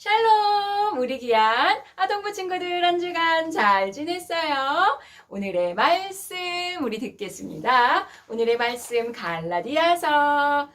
샬롬! 우리 귀한 아동부 친구들 한 주간 잘 지냈어요? 오늘의 말씀 우리 듣겠습니다. 오늘의 말씀 갈라디아서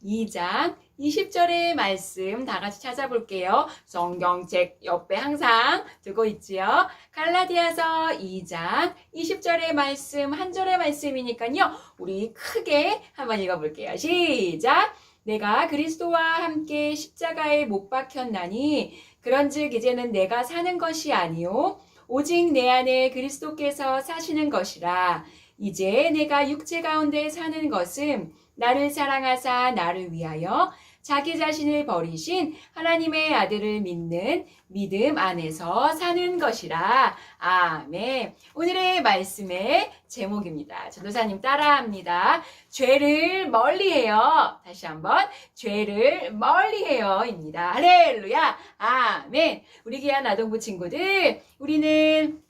2장 20절의 말씀 다 같이 찾아볼게요. 성경책 옆에 항상 두고 있지요. 갈라디아서 2장 20절의 말씀 한 절의 말씀이니까요. 우리 크게 한번 읽어볼게요. 시작! 내가 그리스도와 함께 십자가에 못 박혔나니 그런즉 이제는 내가 사는 것이 아니요 오직 내 안에 그리스도께서 사시는 것이라. 이제 내가 육체 가운데 사는 것은 나를 사랑하사 나를 위하여 자기 자신을 버리신 하나님의 아들을 믿는 믿음 안에서 사는 것이라. 아멘. 오늘의 말씀의 제목입니다. 전도사님 따라합니다. 죄를 멀리해요. 다시 한번 죄를 멀리해요 입니다. 할렐루야. 아멘. 우리 귀한 아동부 친구들, 우리는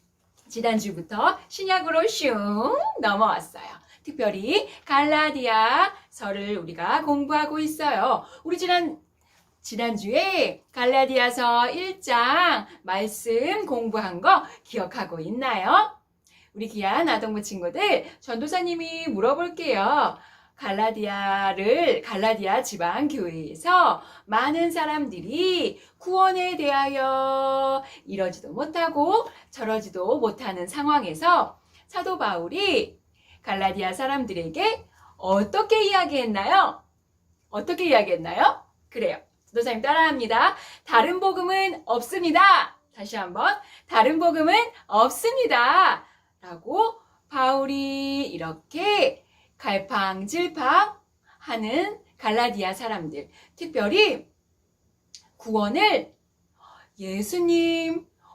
지난주부터 신약으로 슝 넘어왔어요. 특별히 갈라디아서를 우리가 공부하고 있어요. 우리 지난주에 갈라디아서 1장 말씀 공부한 거 기억하고 있나요? 우리 귀한 아동부 친구들, 전도사님이 물어볼게요. 갈라디아 지방 교회에서 많은 사람들이 구원에 대하여 이러지도 못하고 저러지도 못하는 상황에서 사도 바울이 갈라디아 사람들에게 어떻게 이야기했나요? 어떻게 이야기했나요? 그래요. 전도사님 따라합니다. 다른 복음은 없습니다. 다시 한번. 다른 복음은 없습니다. 라고 바울이 이렇게 갈팡질팡 하는 갈라디아 사람들. 특별히 구원을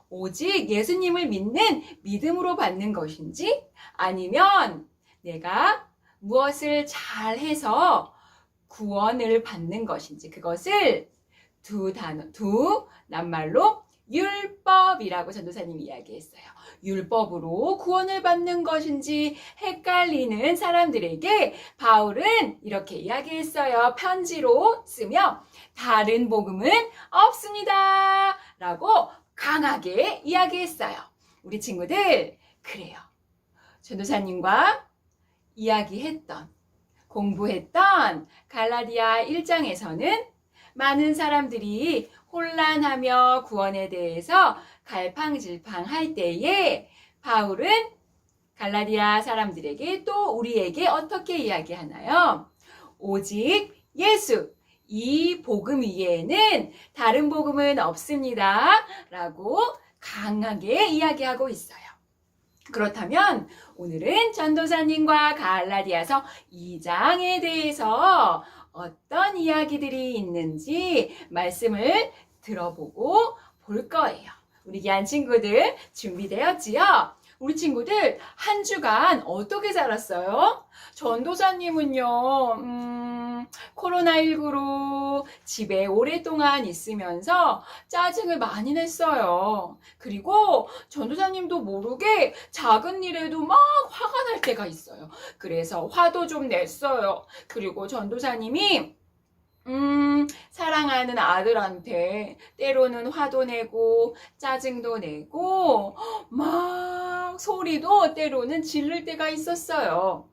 오직 예수님을 믿는 믿음으로 받는 것인지 아니면 내가 무엇을 잘해서 구원을 받는 것인지 그것을 두 낱말로 율법이라고 전도사님이 이야기했어요. 율법으로 구원을 받는 것인지 헷갈리는 사람들에게 바울은 이렇게 이야기했어요. 편지로 쓰며 다른 복음은 없습니다. 라고 강하게 이야기했어요. 우리 친구들, 그래요. 전도사님과 공부했던 갈라디아 1장에서는 많은 사람들이 혼란하며 구원에 대해서 갈팡질팡할 때에 바울은 갈라디아 사람들에게 또 우리에게 어떻게 이야기하나요? 오직 예수, 이 복음 위에는 다른 복음은 없습니다. 라고 강하게 이야기하고 있어요. 그렇다면 오늘은 전도사님과 갈라디아서 2장에 대해서 어떤 이야기들이 있는지 말씀을 들어보고 볼 거예요. 우리 귀한 친구들 준비되었지요? 우리 친구들 한 주간 어떻게 살았어요? 전도사님은요, 코로나19로 집에 오랫동안 있으면서 짜증을 많이 냈어요. 그리고 전도사님도 모르게 작은 일에도 막 화가 날 때가 있어요. 그래서 화도 좀 냈어요. 그리고 전도사님이 사랑하는 아들한테 때로는 화도 내고 짜증도 내고 막 소리도 때로는 지를 때가 있었어요.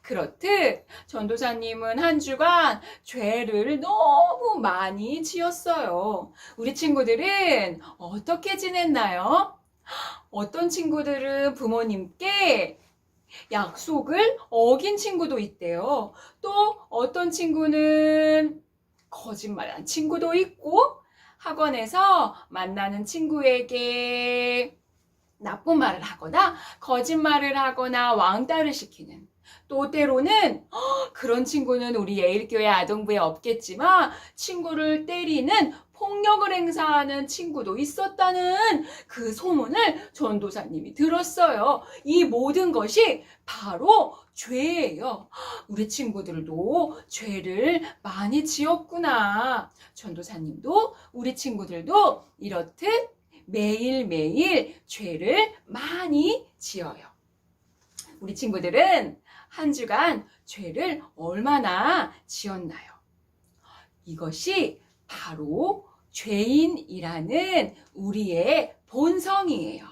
그렇듯 전도사님은 한 주간 죄를 너무 많이 지었어요. 우리 친구들은 어떻게 지냈나요? 어떤 친구들은 부모님께 약속을 어긴 친구도 있대요. 또 어떤 친구는 거짓말한 친구도 있고 학원에서 만나는 친구에게 나쁜 말을 하거나 거짓말을 하거나 왕따를 시키는, 또 때로는 그런 친구는 우리 예일교회 아동부에 없겠지만 친구를 때리는 폭력을 행사하는 친구도 있었다는 그 소문을 전도사님이 들었어요. 이 모든 것이 바로 죄예요. 우리 친구들도 죄를 많이 지었구나. 전도사님도 우리 친구들도 이렇듯 매일매일 죄를 많이 지어요. 우리 친구들은 한 주간 죄를 얼마나 지었나요? 이것이 바로 죄인이라는 우리의 본성이에요.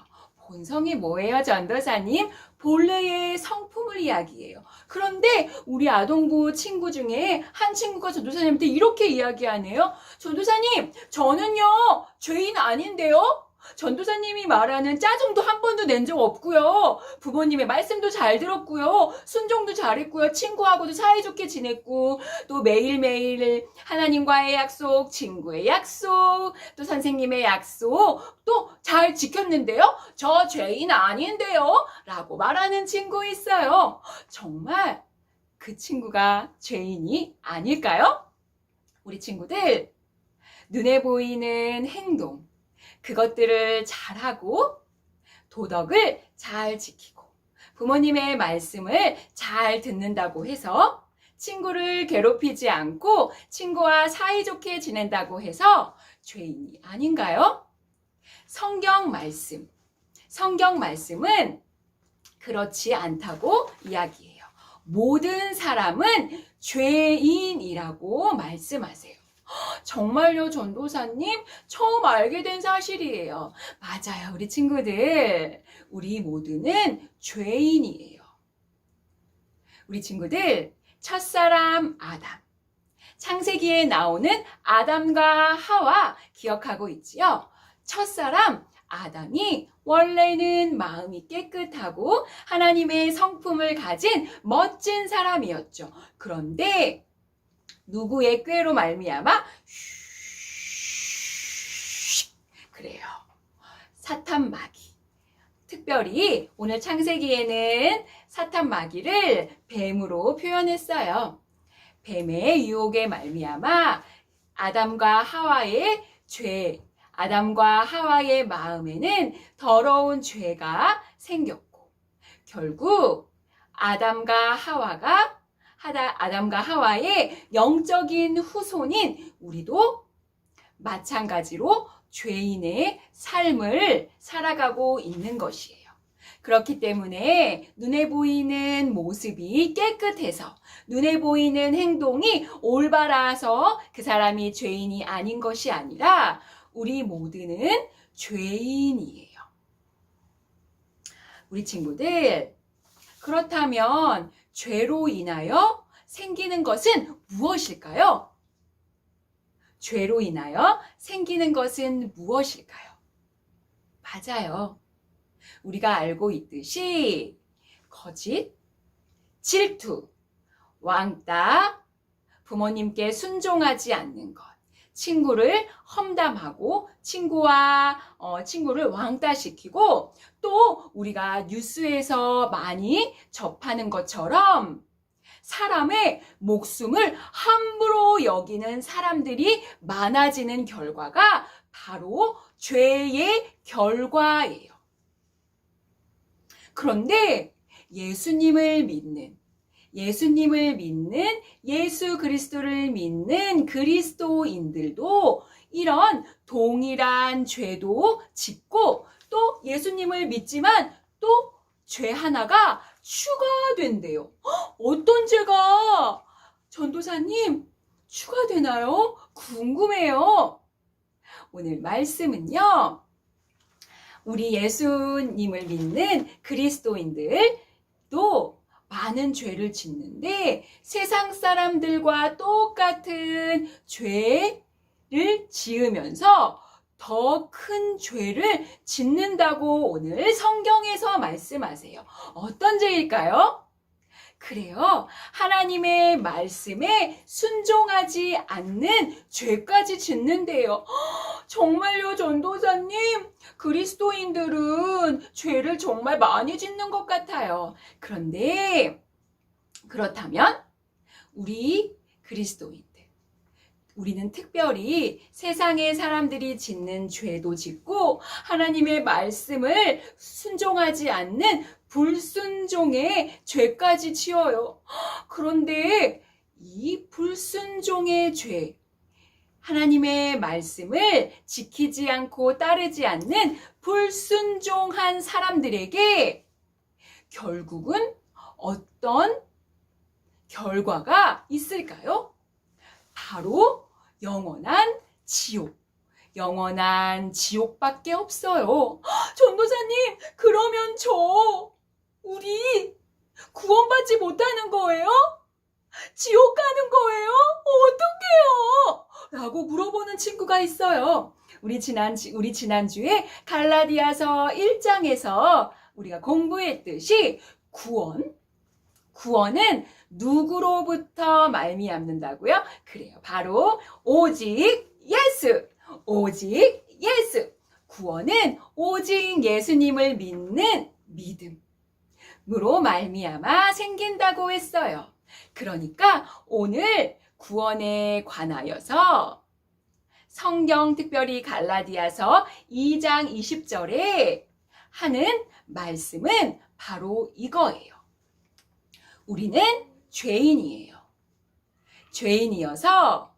본성이 뭐예요, 전도사님? 본래의 성품을 이야기해요. 그런데 우리 아동부 친구 중에 한 친구가 전도사님한테 이렇게 이야기하네요. 전도사님, 저는요, 죄인 아닌데요? 전도사님이 말하는 짜증도 한 번도 낸 적 없고요. 부모님의 말씀도 잘 들었고요. 순종도 잘했고요. 친구하고도 사이좋게 지냈고, 또 매일매일 하나님과의 약속, 친구의 약속, 또 선생님의 약속, 또 잘 지켰는데요. 저 죄인 아닌데요? 라고 말하는 친구 있어요. 정말 그 친구가 죄인이 아닐까요? 우리 친구들, 눈에 보이는 행동, 그것들을 잘하고 도덕을 잘 지키고 부모님의 말씀을 잘 듣는다고 해서 친구를 괴롭히지 않고 친구와 사이좋게 지낸다고 해서 죄인이 아닌가요? 성경 말씀은 그렇지 않다고 이야기해요. 모든 사람은 죄인이라고 말씀하세요. 정말요, 전도사님? 처음 알게 된 사실이에요. 맞아요, 우리 친구들. 우리 모두는 죄인이에요. 우리 친구들, 첫사람 아담. 창세기에 나오는 아담과 하와 기억하고 있지요? 첫사람 아담이 원래는 마음이 깨끗하고 하나님의 성품을 가진 멋진 사람이었죠. 그런데 누구의 꾀로 말미암아 그래요. 사탄 마귀. 특별히 오늘 창세기에는 사탄 마귀를 뱀으로 표현했어요. 뱀의 유혹에 말미암아 아담과 하와의 마음에는 더러운 죄가 생겼고 결국 아담과 하와의 영적인 후손인 우리도 마찬가지로 죄인의 삶을 살아가고 있는 것이에요. 그렇기 때문에 눈에 보이는 모습이 깨끗해서 눈에 보이는 행동이 올바라서 그 사람이 죄인이 아닌 것이 아니라 우리 모두는 죄인이에요. 우리 친구들, 그렇다면 죄로 인하여 생기는 것은 무엇일까요? 죄로 인하여 생기는 것은 무엇일까요? 맞아요. 우리가 알고 있듯이 거짓, 질투, 왕따, 부모님께 순종하지 않는 것, 친구를 험담하고 친구를 왕따시키고 또 우리가 뉴스에서 많이 접하는 것처럼 사람의 목숨을 함부로 여기는 사람들이 많아지는 결과가 바로 죄의 결과예요. 그런데 예수님을 믿는 예수 그리스도를 믿는 그리스도인들도 이런 동일한 죄도 짓고 또 예수님을 믿지만 또 죄 하나가 추가된대요. 어떤 죄가 전도사님 추가되나요? 궁금해요. 오늘 말씀은요. 우리 예수님을 믿는 그리스도인들도 많은 죄를 짓는데 세상 사람들과 똑같은 죄를 지으면서 더 큰 죄를 짓는다고 오늘 성경에서 말씀하세요. 어떤 죄일까요? 그래요. 하나님의 말씀에 순종하지 않는 죄까지 짓는데요. 정말요, 전도사님? 그리스도인들은 죄를 정말 많이 짓는 것 같아요. 그런데 그렇다면 우리 그리스도인들, 우리는 특별히 세상의 사람들이 짓는 죄도 짓고 하나님의 말씀을 순종하지 않는 불순종의 죄까지 지어요. 그런데 이 불순종의 죄, 하나님의 말씀을 지키지 않고 따르지 않는 불순종한 사람들에게 결국은 어떤 결과가 있을까요? 바로 영원한 지옥. 영원한 지옥밖에 없어요. 전도사님, 그러면 우리 구원받지 못하는 거예요? 지옥 가는 거예요? 어떡해요? 라고 물어보는 친구가 있어요. 우리 지난주에 갈라디아서 1장에서 우리가 공부했듯이 구원은 누구로부터 말미암는다고요? 그래요. 바로 오직 예수. 오직 예수. 구원은 오직 예수님을 믿는 믿음으로 말미암아 생긴다고 했어요. 그러니까 오늘 구원에 관하여서 성경 특별히 갈라디아서 2장 20절에 하는 말씀은 바로 이거예요. 우리는 죄인이에요. 죄인이어서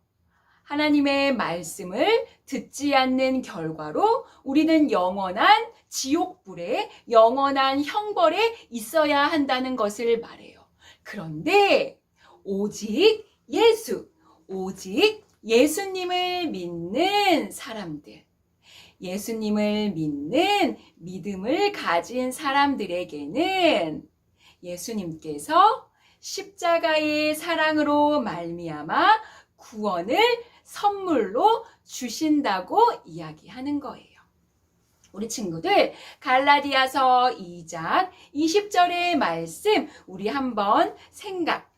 하나님의 말씀을 듣지 않는 결과로 우리는 영원한 지옥불에, 영원한 형벌에 있어야 한다는 것을 말해요. 그런데 오직 예수님을 믿는 사람들, 예수님을 믿는 믿음을 가진 사람들에게는 예수님께서 십자가의 사랑으로 말미암아 구원을 선물로 주신다고 이야기하는 거예요. 우리 친구들, 갈라디아서 2장 20절의 말씀 우리 한번 생각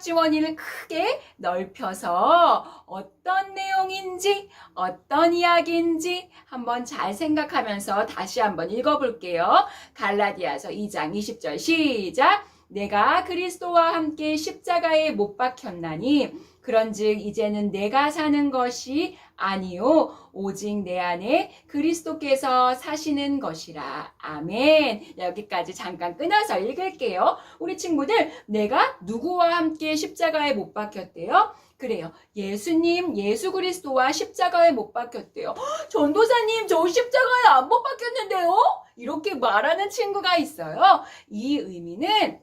주머니를 크게 넓혀서 어떤 내용인지, 어떤 이야기인지 한번 잘 생각하면서 다시 한번 읽어볼게요. 갈라디아서 2장 20절 시작! 내가 그리스도와 함께 십자가에 못 박혔나니 그런즉 이제는 내가 사는 것이 아니요 오직 내 안에 그리스도께서 사시는 것이라. 아멘. 여기까지 잠깐 끊어서 읽을게요. 우리 친구들, 내가 누구와 함께 십자가에 못 박혔대요? 그래요. 예수 그리스도와 십자가에 못 박혔대요. 전도사님, 저 십자가에 안 못 박혔는데요? 이렇게 말하는 친구가 있어요. 이 의미는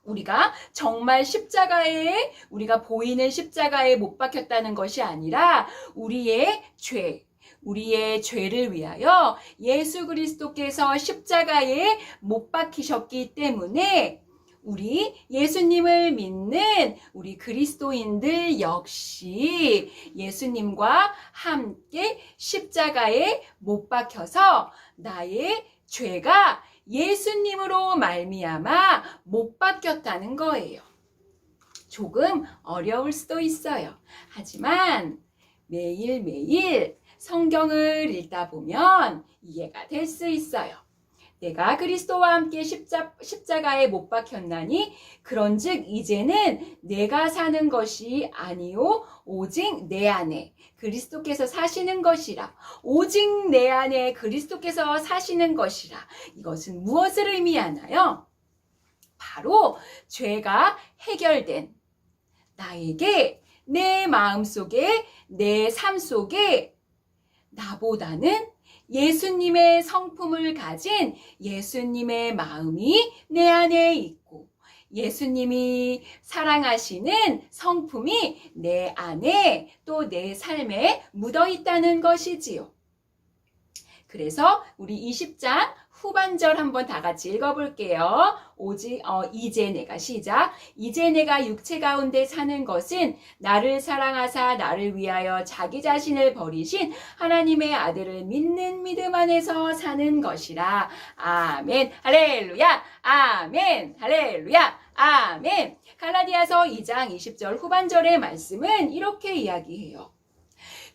우리가 정말 우리가 보이는 십자가에 못 박혔다는 것이 아니라 우리의 죄를 위하여 예수 그리스도께서 십자가에 못 박히셨기 때문에 우리 예수님을 믿는 우리 그리스도인들 역시 예수님과 함께 십자가에 못 박혀서 나의 죄가 예수님으로 말미암아 못 박혔다는 거예요. 조금 어려울 수도 있어요. 하지만 매일매일 성경을 읽다 보면 이해가 될 수 있어요. 내가 그리스도와 함께 십자가에 못 박혔나니 그런즉 이제는 내가 사는 것이 아니요 오직 내 안에 그리스도께서 사시는 것이라. 오직 내 안에 그리스도께서 사시는 것이라. 이것은 무엇을 의미하나요? 바로 죄가 해결된 나에게, 내 마음속에, 내 삶 속에 나보다는 예수님의 성품을 가진 예수님의 마음이 내 안에 있고 예수님이 사랑하시는 성품이 내 안에 또 내 삶에 묻어 있다는 것이지요. 그래서 우리 20장 후반절 한번 다 같이 읽어볼게요. 이제 내가 시작. 이제 내가 육체 가운데 사는 것은 나를 사랑하사 나를 위하여 자기 자신을 버리신 하나님의 아들을 믿는 믿음 안에서 사는 것이라. 아멘. 할렐루야. 아멘. 할렐루야. 아멘. 갈라디아서 2장 20절 후반절의 말씀은 이렇게 이야기해요.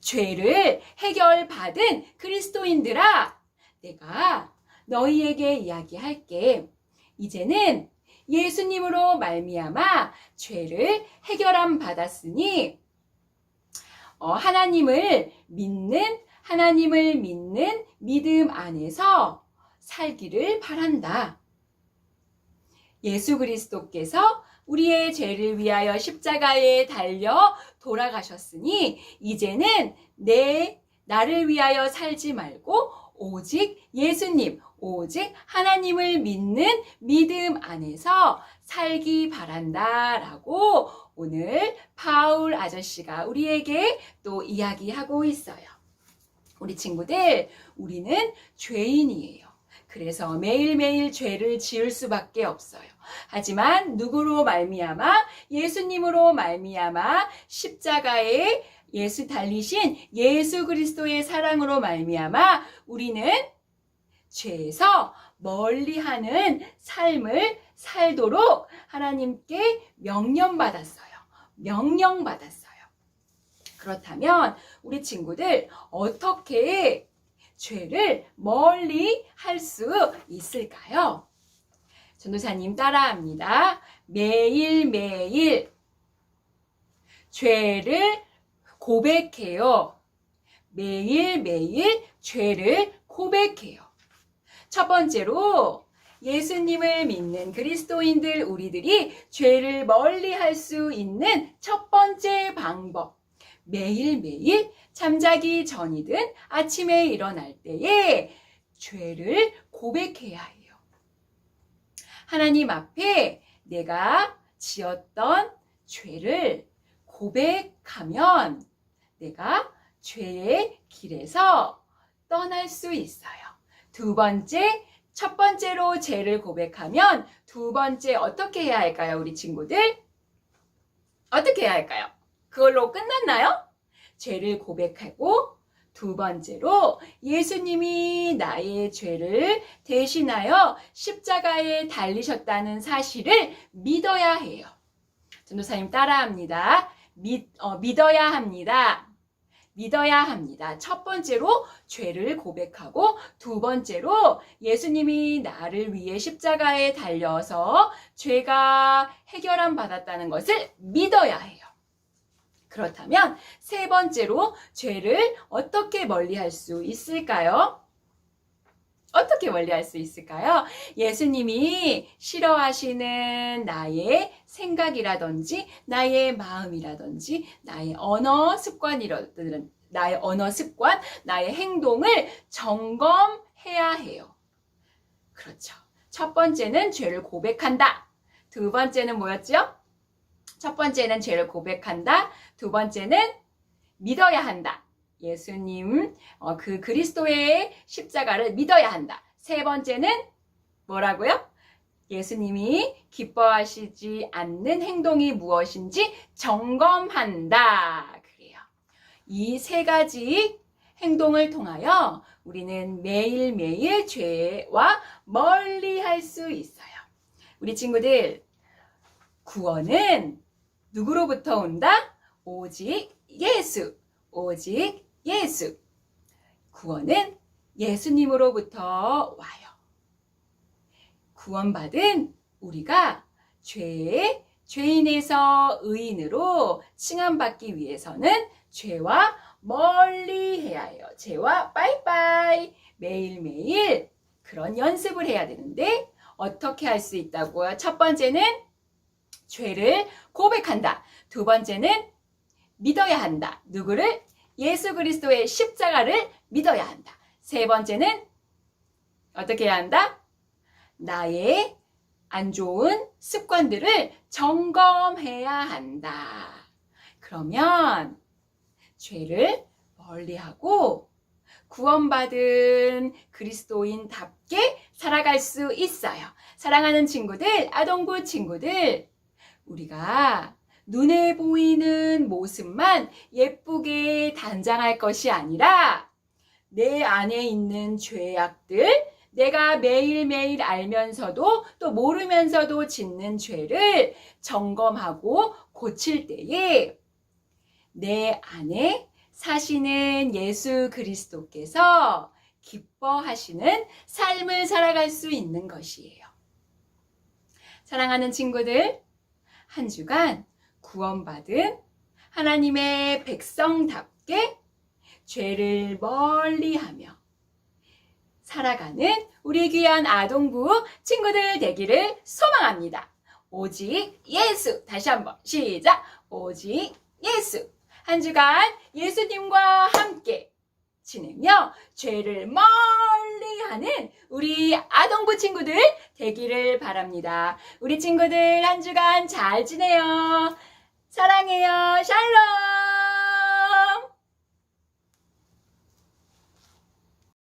죄를 해결받은 그리스도인들아, 내가 너희에게 이야기할게. 이제는 예수님으로 말미암아 죄를 해결함 받았으니 하나님을 믿는 믿음 안에서 살기를 바란다. 예수 그리스도께서 우리의 죄를 위하여 십자가에 달려 돌아가셨으니 이제는 나를 위하여 살지 말고 오직 예수님, 오직 하나님을 믿는 믿음 안에서 살기 바란다라고 오늘 바울 아저씨가 우리에게 또 이야기하고 있어요. 우리 친구들, 우리는 죄인이에요. 그래서 매일매일 죄를 지을 수밖에 없어요. 하지만 누구로 말미암아? 예수님으로 말미암아 십자가에 예수 달리신 예수 그리스도의 사랑으로 말미암아 우리는 죄에서 멀리하는 삶을 살도록 하나님께 명령받았어요. 명령받았어요. 그렇다면 우리 친구들 어떻게 죄를 멀리 할 수 있을까요? 전도사님 따라합니다. 매일매일 죄를 고백해요. 매일매일 죄를 고백해요. 첫 번째로 예수님을 믿는 그리스도인들 우리들이 죄를 멀리 할 수 있는 첫 번째 방법. 매일매일 잠자기 전이든 아침에 일어날 때에 죄를 고백해야 해요. 하나님 앞에 내가 지었던 죄를 고백하면 내가 죄의 길에서 떠날 수 있어요. 두 번째, 첫 번째로 죄를 고백하면 두 번째 어떻게 해야 할까요, 우리 친구들? 어떻게 해야 할까요? 그걸로 끝났나요? 죄를 고백하고 두 번째로 예수님이 나의 죄를 대신하여 십자가에 달리셨다는 사실을 믿어야 해요. 전도사님 따라합니다. 믿어야 합니다. 믿어야 합니다. 첫 번째로 죄를 고백하고 두 번째로 예수님이 나를 위해 십자가에 달려서 죄가 해결함 받았다는 것을 믿어야 해요. 그렇다면 세 번째로 죄를 어떻게 멀리할 수 있을까요? 어떻게 멀리할 수 있을까요? 예수님이 싫어하시는 나의 생각이라든지 나의 마음이라든지 나의 언어 습관, 나의 행동을 점검해야 해요. 그렇죠. 첫 번째는 죄를 고백한다. 두 번째는 뭐였죠? 첫 번째는 죄를 고백한다. 두 번째는 믿어야 한다. 예수님, 그 그리스도의 십자가를 믿어야 한다. 세 번째는 뭐라고요? 예수님이 기뻐하시지 않는 행동이 무엇인지 점검한다. 그래요. 이 세 가지 행동을 통하여 우리는 매일매일 죄와 멀리 할 수 있어요. 우리 친구들, 구원은 누구로부터 온다? 오직 예수. 오직 예수. 구원은 예수님으로부터 와요. 구원받은 우리가 죄인에서 의인으로 칭함받기 위해서는 죄와 멀리 해야 해요. 죄와 빠이빠이. 매일매일 그런 연습을 해야 되는데 어떻게 할 수 있다고요? 첫 번째는 죄를 고백한다. 두 번째는 믿어야 한다. 누구를? 예수 그리스도의 십자가를 믿어야 한다. 세 번째는 어떻게 해야 한다? 나의 안 좋은 습관들을 점검해야 한다. 그러면 죄를 멀리하고 구원받은 그리스도인답게 살아갈 수 있어요. 사랑하는 친구들, 아동부 친구들, 우리가 눈에 보이는 모습만 예쁘게 단장할 것이 아니라 내 안에 있는 죄악들, 내가 매일매일 알면서도 또 모르면서도 짓는 죄를 점검하고 고칠 때에 내 안에 사시는 예수 그리스도께서 기뻐하시는 삶을 살아갈 수 있는 것이에요. 사랑하는 친구들, 한 주간 구원받은 하나님의 백성답게 죄를 멀리하며 살아가는 우리 귀한 아동부 친구들 되기를 소망합니다. 오직 예수. 다시 한번 시작. 오직 예수. 한 주간 예수님과 함께 지내며 죄를 멀리 하는 우리 아동부 친구들 되기를 바랍니다. 우리 친구들 한 주간 잘 지내요. 사랑해요. 샬롬.